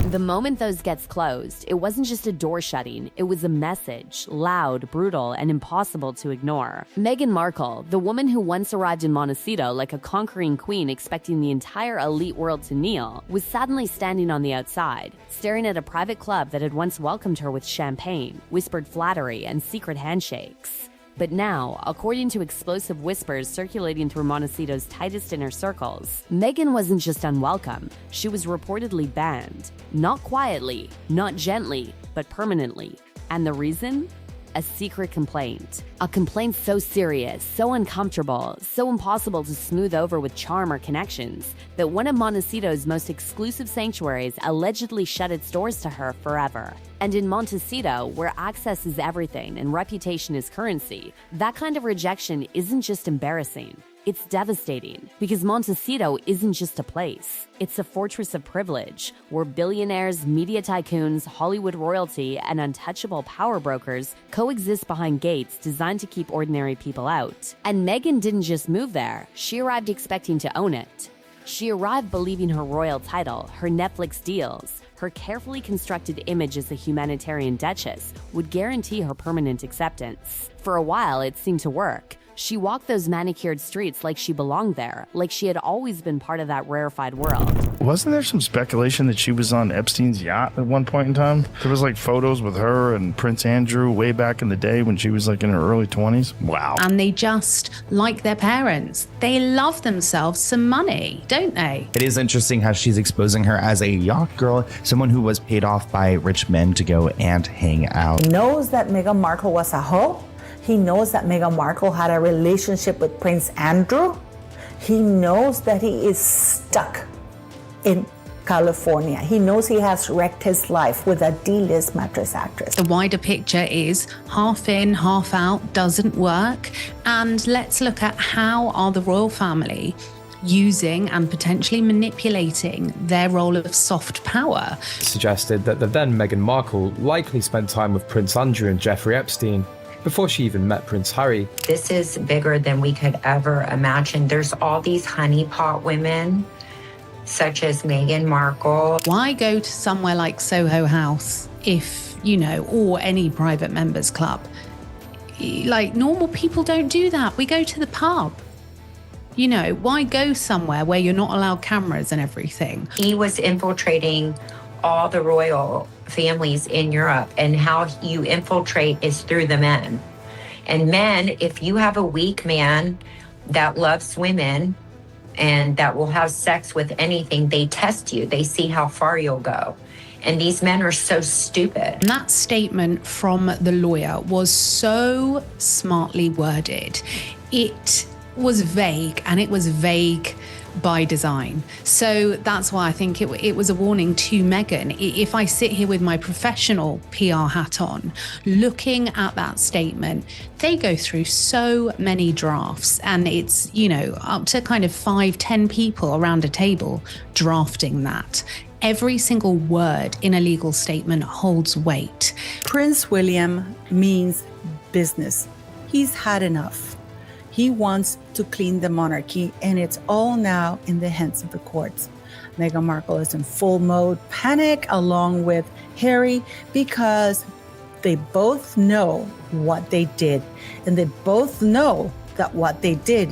The moment those gates closed, it wasn't just a door shutting, it was a message, loud, brutal, and impossible to ignore. Meghan Markle, the woman who once arrived in Montecito like a conquering queen expecting the entire elite world to kneel, was suddenly standing on the outside, staring at a private club that had once welcomed her with champagne, whispered flattery, and secret handshakes. But now, according to explosive whispers circulating through Montecito's tightest inner circles, Meghan wasn't just unwelcome, she was reportedly banned. Not quietly, not gently, but permanently. And the reason? A secret complaint. A complaint so serious, so uncomfortable, so impossible to smooth over with charm or connections, that one of Montecito's most exclusive sanctuaries allegedly shut its doors to her forever. And in Montecito, where access is everything and reputation is currency, that kind of rejection isn't just embarrassing. It's devastating, because Montecito isn't just a place. It's a fortress of privilege, where billionaires, media tycoons, Hollywood royalty, and untouchable power brokers coexist behind gates designed to keep ordinary people out. And Meghan didn't just move there, she arrived expecting to own it. She arrived believing her royal title, her Netflix deals, her carefully constructed image as a humanitarian duchess would guarantee her permanent acceptance. For a while, it seemed to work. She walked those manicured streets like she belonged there, like she had always been part of that rarefied world. Wasn't there some speculation that she was on Epstein's yacht at one point in time? There was like photos with her and Prince Andrew way back in the day when she was like in her early 20s. Wow. And they just, like their parents, they love themselves some money, don't they? It is interesting how she's exposing her as a yacht girl, someone who was paid off by rich men to go and hang out. He knows that Meghan Markle was a hoe. He knows that Meghan Markle had a relationship with Prince Andrew. He knows that he is stuck in California. He knows he has wrecked his life with a D-list mattress actress. The wider picture is half in, half out, doesn't work. And let's look at how are the royal family using and potentially manipulating their role of soft power. Suggested that the then Meghan Markle likely spent time with Prince Andrew and Jeffrey Epstein before she even met Prince Harry. This is bigger than we could ever imagine. There's all these honeypot women, such as Meghan Markle. Why go to somewhere like Soho House if, or any private members club? Like, normal people don't do that. We go to the pub. Why go somewhere where you're not allowed cameras and everything? He was infiltrating all the royal families in Europe, and how you infiltrate is through the men. And men, if you have a weak man that loves women and that will have sex with anything, they test you. They see how far you'll go. And these men are so stupid. And that statement from the lawyer was so smartly worded. It was vague, and it was vague by design. So that's why I think it was a warning to Meghan. If I sit here with my professional PR hat on, looking at that statement, they go through so many drafts, and it's, up to kind of 5-10 people around a table drafting that. Every single word in a legal statement holds weight. Prince William means business. He's had enough. He wants to clean the monarchy, and it's all now in the hands of the courts. Meghan Markle is in full mode panic along with Harry, because they both know what they did, and they both know that what they did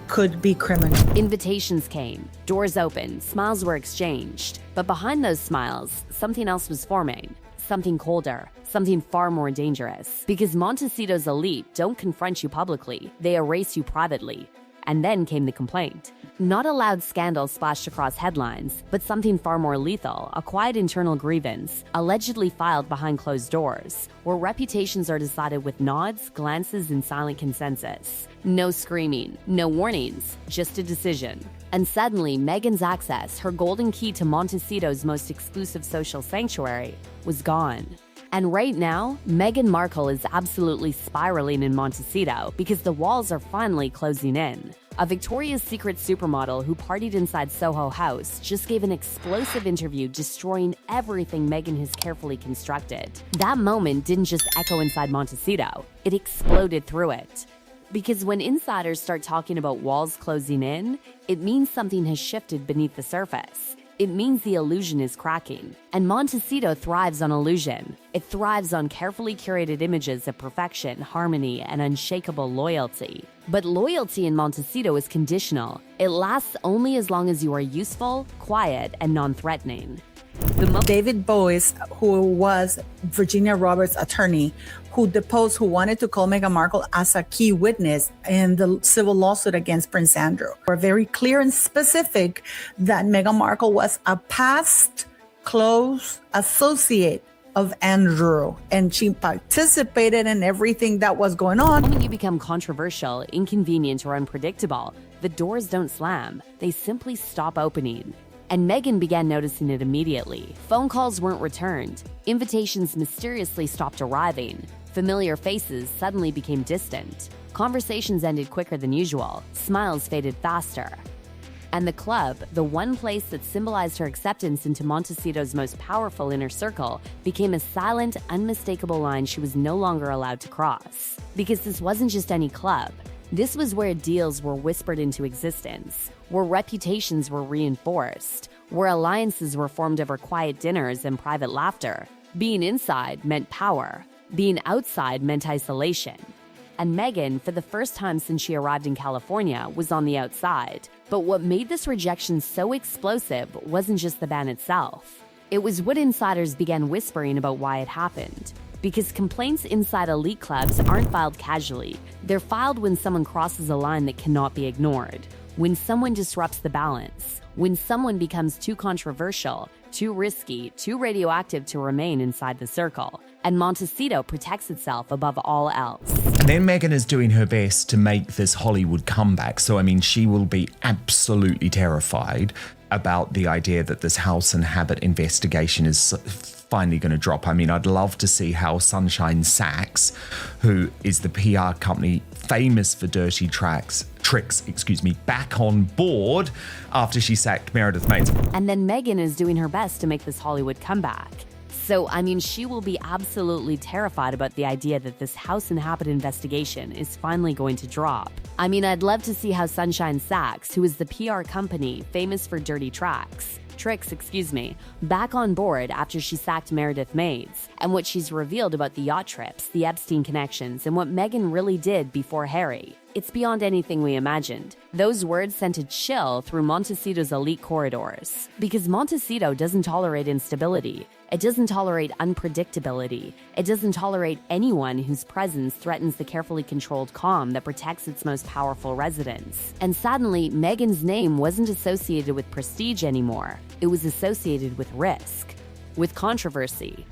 could be criminal. Invitations came, doors opened, smiles were exchanged. But behind those smiles, something else was forming. Something colder, something far more dangerous. Because Montecito's elite don't confront you publicly, they erase you privately. And then came the complaint. Not a loud scandal splashed across headlines, but something far more lethal, a quiet internal grievance, allegedly filed behind closed doors, where reputations are decided with nods, glances, and silent consensus. No screaming, no warnings, just a decision. And suddenly, Meghan's access, her golden key to Montecito's most exclusive social sanctuary, was gone. And right now, Meghan Markle is absolutely spiraling in Montecito because the walls are finally closing in. A Victoria's Secret supermodel who partied inside Soho House just gave an explosive interview destroying everything Meghan has carefully constructed. That moment didn't just echo inside Montecito, it exploded through it. Because when insiders start talking about walls closing in, it means something has shifted beneath the surface. it means the illusion is cracking. And Montecito thrives on illusion. It thrives on carefully curated images of perfection, harmony, and unshakable loyalty. But loyalty in Montecito is conditional. It lasts only as long as you are useful, quiet, and non-threatening. David Boies, who was Virginia Roberts' attorney, who wanted to call Meghan Markle as a key witness in the civil lawsuit against Prince Andrew, were very clear and specific that Meghan Markle was a past close associate of Andrew, and she participated in everything that was going on. When you become controversial, inconvenient, or unpredictable, the doors don't slam. They simply stop opening. And Meghan began noticing it immediately. Phone calls weren't returned. Invitations mysteriously stopped arriving. Familiar faces suddenly became distant. Conversations ended quicker than usual. Smiles faded faster. And the club, the one place that symbolized her acceptance into Montecito's most powerful inner circle, became a silent, unmistakable line she was no longer allowed to cross. Because this wasn't just any club. This was where deals were whispered into existence, where reputations were reinforced, where alliances were formed over quiet dinners and private laughter. Being inside meant power. Being outside meant isolation. And Meghan, for the first time since she arrived in California, was on the outside. But what made this rejection so explosive wasn't just the ban itself. It was what insiders began whispering about why it happened. Because complaints inside elite clubs aren't filed casually. They're filed when someone crosses a line that cannot be ignored. When someone disrupts the balance. When someone becomes too controversial, too risky, too radioactive to remain inside the circle. And Montecito protects itself above all else. And then Meghan is doing her best to make this Hollywood comeback. So, I mean, she will be absolutely terrified about the idea that this house and habit investigation is finally going to drop. I mean, I'd love to see how Sunshine Sachs, who is the PR company famous for dirty tricks, back on board after she sacked Meredith Mates. And then Meghan is doing her best to make this Hollywood comeback. So, I mean, she will be absolutely terrified about the idea that this house and habit investigation is finally going to drop. I mean, I'd love to see how Sunshine Sachs, who is the PR company famous for dirty tricks, back on board after she sacked Meredith Mates, and what she's revealed about the yacht trips, the Epstein connections, and what Meghan really did before Harry. It's beyond anything we imagined. Those words sent a chill through Montecito's elite corridors. Because Montecito doesn't tolerate instability. It doesn't tolerate unpredictability. It doesn't tolerate anyone whose presence threatens the carefully controlled calm that protects its most powerful residents. And suddenly, Meghan's name wasn't associated with prestige anymore. It was associated with risk, with controversy,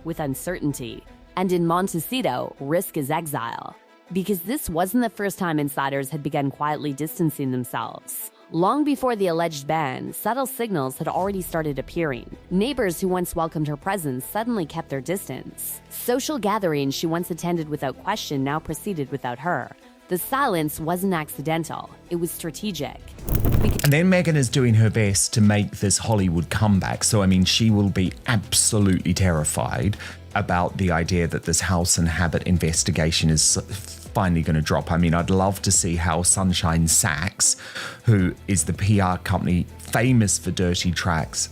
with uncertainty. And in Montecito, risk is exile. Because this wasn't the first time insiders had begun quietly distancing themselves. Long before the alleged ban, subtle signals had already started appearing. Neighbors who once welcomed her presence suddenly kept their distance. Social gatherings she once attended without question now proceeded without her. The silence wasn't accidental, it was strategic. And then Meghan is doing her best to make this Hollywood comeback. So, I mean, she will be absolutely terrified about the idea that this house and habit investigation is finally going to drop. I mean, I'd love to see how Sunshine Sachs, who is the PR company famous for dirty tricks,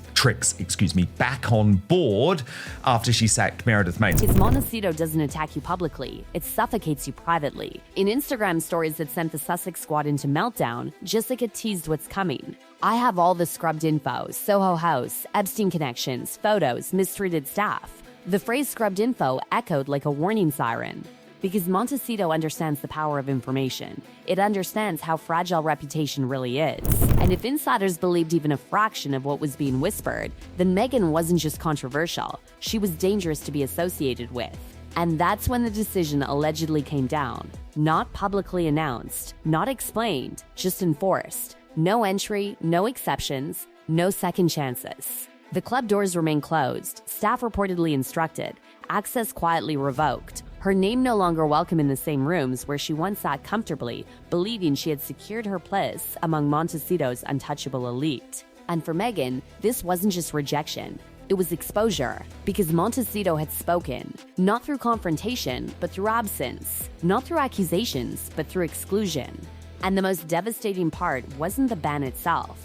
back on board after she sacked Meredith Mates. Because Montecito doesn't attack you publicly, it suffocates you privately. In Instagram stories that sent the Sussex squad into meltdown, Jessica teased what's coming. I have all the scrubbed info, Soho House, Epstein connections, photos, mistreated staff. The phrase scrubbed info echoed like a warning siren. Because Montecito understands the power of information. It understands how fragile reputation really is. And if insiders believed even a fraction of what was being whispered, then Meghan wasn't just controversial, she was dangerous to be associated with. And that's when the decision allegedly came down. Not publicly announced, not explained, just enforced. No entry, no exceptions, no second chances. The club doors remain closed, staff reportedly instructed, access quietly revoked. Her name no longer welcome in the same rooms where she once sat comfortably, believing she had secured her place among Montecito's untouchable elite. And for Meghan, this wasn't just rejection. It was exposure, because Montecito had spoken, not through confrontation, but through absence, not through accusations, but through exclusion. And the most devastating part wasn't the ban itself.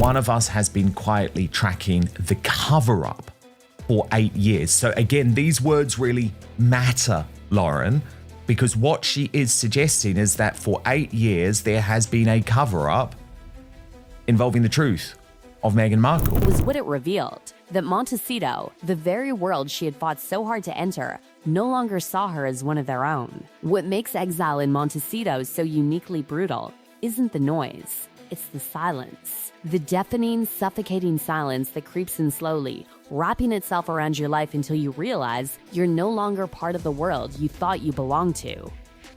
One of us has been quietly tracking the cover-up for 8 years. So again, these words really matter, Lauren, because what she is suggesting is that for 8 years, there has been a cover-up involving the truth of Meghan Markle. Was what it revealed, that Montecito, the very world she had fought so hard to enter, no longer saw her as one of their own. What makes exile in Montecito so uniquely brutal isn't the noise, it's the silence. The deafening, suffocating silence that creeps in slowly, wrapping itself around your life until you realize you're no longer part of the world you thought you belonged to.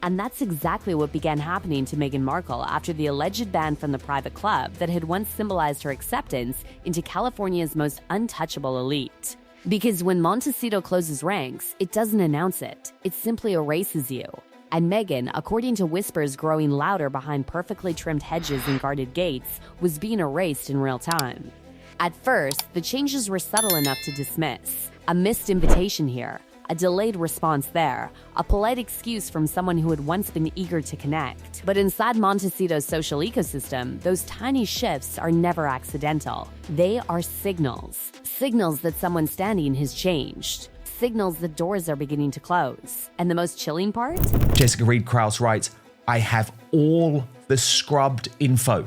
And that's exactly what began happening to Meghan Markle after the alleged ban from the private club that had once symbolized her acceptance into California's most untouchable elite. Because when Montecito closes ranks, it doesn't announce it. It simply erases you. And Meghan, according to whispers growing louder behind perfectly trimmed hedges and guarded gates, was being erased in real time. At first, the changes were subtle enough to dismiss. A missed invitation here, a delayed response there, a polite excuse from someone who had once been eager to connect. But inside Montecito's social ecosystem, those tiny shifts are never accidental. They are signals. Signals that someone standing has changed. Signals that doors are beginning to close. And the most chilling part? Jessica Reed Krause writes, I have all the scrubbed info.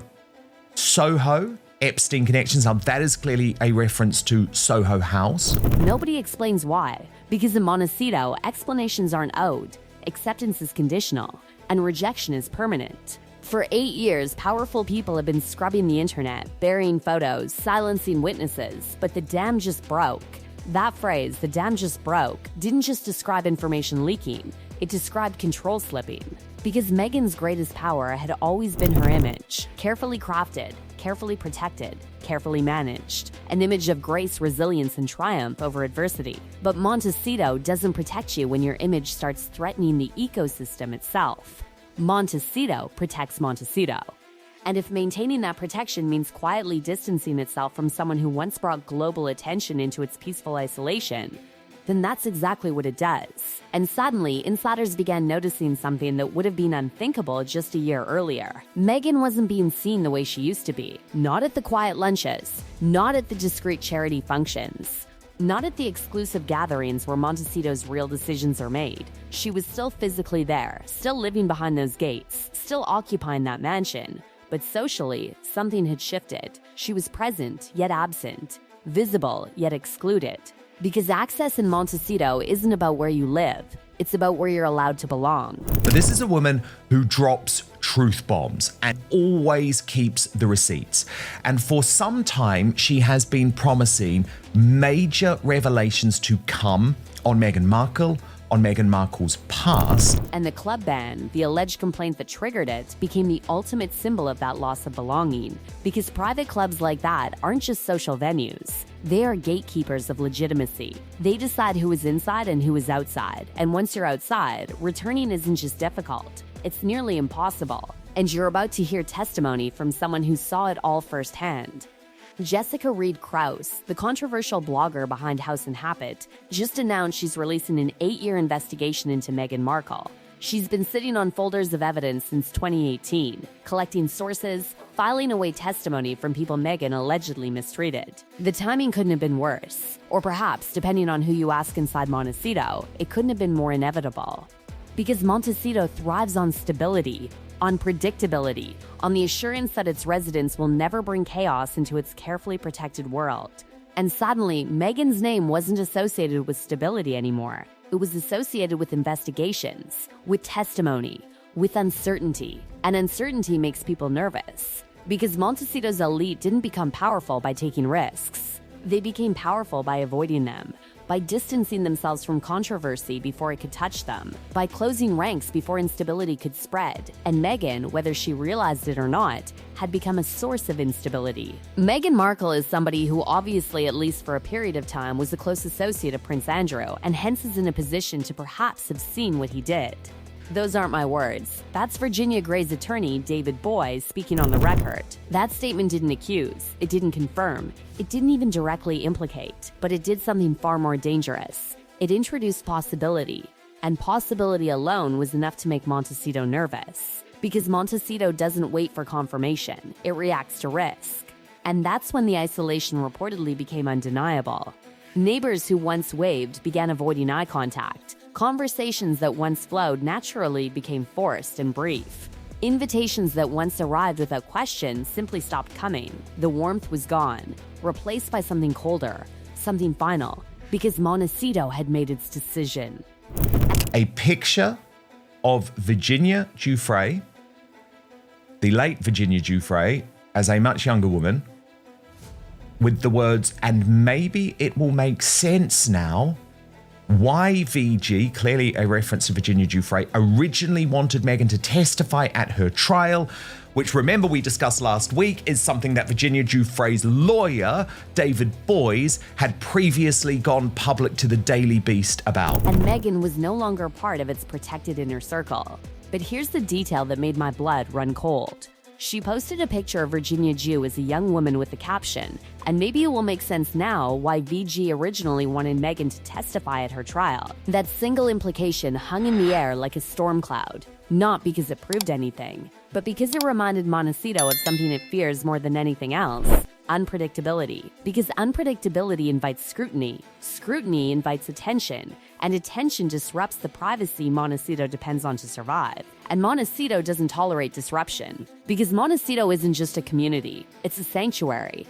Soho, Epstein connections. Now that is clearly a reference to Soho House. Nobody explains why. Because in Montecito, explanations aren't owed, acceptance is conditional, and rejection is permanent. For 8 years, powerful people have been scrubbing the internet, burying photos, silencing witnesses, but the dam just broke. That phrase, the dam just broke, didn't just describe information leaking, it described control slipping. Because Meghan's greatest power had always been her image, carefully crafted, carefully protected, carefully managed, an image of grace, resilience, and triumph over adversity. But Montecito doesn't protect you when your image starts threatening the ecosystem itself. Montecito protects Montecito. And if maintaining that protection means quietly distancing itself from someone who once brought global attention into its peaceful isolation, then that's exactly what it does. And suddenly, insiders began noticing something that would have been unthinkable just a year earlier. Meghan wasn't being seen the way she used to be. Not at the quiet lunches, not at the discreet charity functions, not at the exclusive gatherings where Montecito's real decisions are made. She was still physically there, still living behind those gates, still occupying that mansion. But socially, something had shifted. She was present, yet absent, visible, yet excluded. Because access in Montecito isn't about where you live, it's about where you're allowed to belong. But this is a woman who drops truth bombs and always keeps the receipts. And for some time, she has been promising major revelations to come on Meghan Markle, on Meghan Markle's past. And the club ban, the alleged complaint that triggered it, became the ultimate symbol of that loss of belonging. Because private clubs like that aren't just social venues. They are gatekeepers of legitimacy. They decide who is inside and who is outside. And once you're outside, returning isn't just difficult, it's nearly impossible. And you're about to hear testimony from someone who saw it all firsthand. Jessica Reed Krause, the controversial blogger behind House and Habit, just announced she's releasing an 8-year investigation into Meghan Markle. She's been sitting on folders of evidence since 2018, collecting sources, filing away testimony from people Meghan allegedly mistreated. The timing couldn't have been worse. Or perhaps, depending on who you ask inside Montecito, it couldn't have been more inevitable. Because Montecito thrives on stability, on predictability, on the assurance that its residents will never bring chaos into its carefully protected world. And suddenly, Meghan's name wasn't associated with stability anymore. It was associated with investigations, with testimony, with uncertainty. And uncertainty makes people nervous. Because Montecito's elite didn't become powerful by taking risks. They became powerful by avoiding them, by distancing themselves from controversy before it could touch them, by closing ranks before instability could spread. And Meghan, whether she realized it or not, had become a source of instability. Meghan Markle is somebody who obviously, at least for a period of time, was a close associate of Prince Andrew, and hence is in a position to perhaps have seen what he did. Those aren't my words. That's Virginia Gray's attorney, David Boies, speaking on the record. That statement didn't accuse, it didn't confirm, it didn't even directly implicate, but it did something far more dangerous. It introduced possibility, and possibility alone was enough to make Montecito nervous. Because Montecito doesn't wait for confirmation, it reacts to risk. And that's when the isolation reportedly became undeniable. Neighbors who once waved began avoiding eye contact. Conversations that once flowed naturally became forced and brief. Invitations that once arrived without question simply stopped coming. The warmth was gone, replaced by something colder, something final, because Montecito had made its decision. A picture of Virginia Giuffre, the late Virginia Giuffre, as a much younger woman, with the words, "And maybe it will make sense now," why VG, clearly a reference to Virginia Giuffre, originally wanted Meghan to testify at her trial, which, remember, we discussed last week, is something that Virginia Giuffre's lawyer, David Boies, had previously gone public to the Daily Beast about. And Meghan was no longer part of its protected inner circle. But here's the detail that made my blood run cold. She posted a picture of Virginia Giu as a young woman with the caption, "And maybe it will make sense now why VG originally wanted Meghan to testify at her trial." That single implication hung in the air like a storm cloud, not because it proved anything, but because it reminded Montecito of something it fears more than anything else: unpredictability. Because unpredictability invites scrutiny, scrutiny invites attention, and attention disrupts the privacy Montecito depends on to survive. And Montecito doesn't tolerate disruption, because Montecito isn't just a community, it's a sanctuary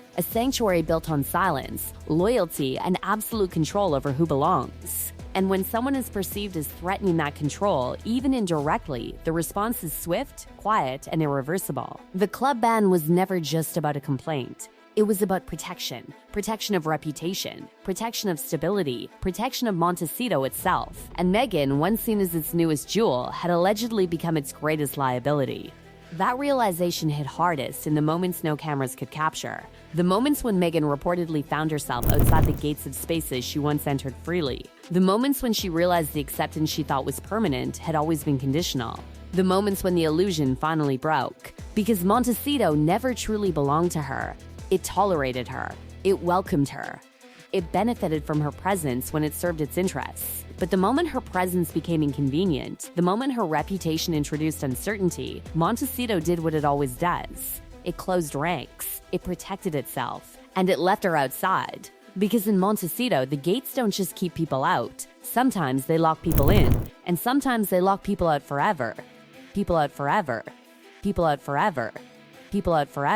built on silence, loyalty, and absolute control over who belongs. And when someone is perceived as threatening that control, even indirectly, the response is swift, quiet, and irreversible. The club ban was never just about a complaint. It was about protection, protection of reputation, protection of stability, protection of Montecito itself. And Meghan, once seen as its newest jewel, had allegedly become its greatest liability. That realization hit hardest in the moments no cameras could capture. The moments when Meghan reportedly found herself outside the gates of spaces she once entered freely. The moments when she realized the acceptance she thought was permanent had always been conditional. The moments when the illusion finally broke. Because Montecito never truly belonged to her. It tolerated her. It welcomed her. It benefited from her presence when it served its interests. But the moment her presence became inconvenient, the moment her reputation introduced uncertainty, Montecito did what it always does. It closed ranks, it protected itself, and it left her outside. Because in Montecito, the gates don't just keep people out. Sometimes they lock people in, and sometimes they lock people out forever. People out forever. People out forever. People out forever.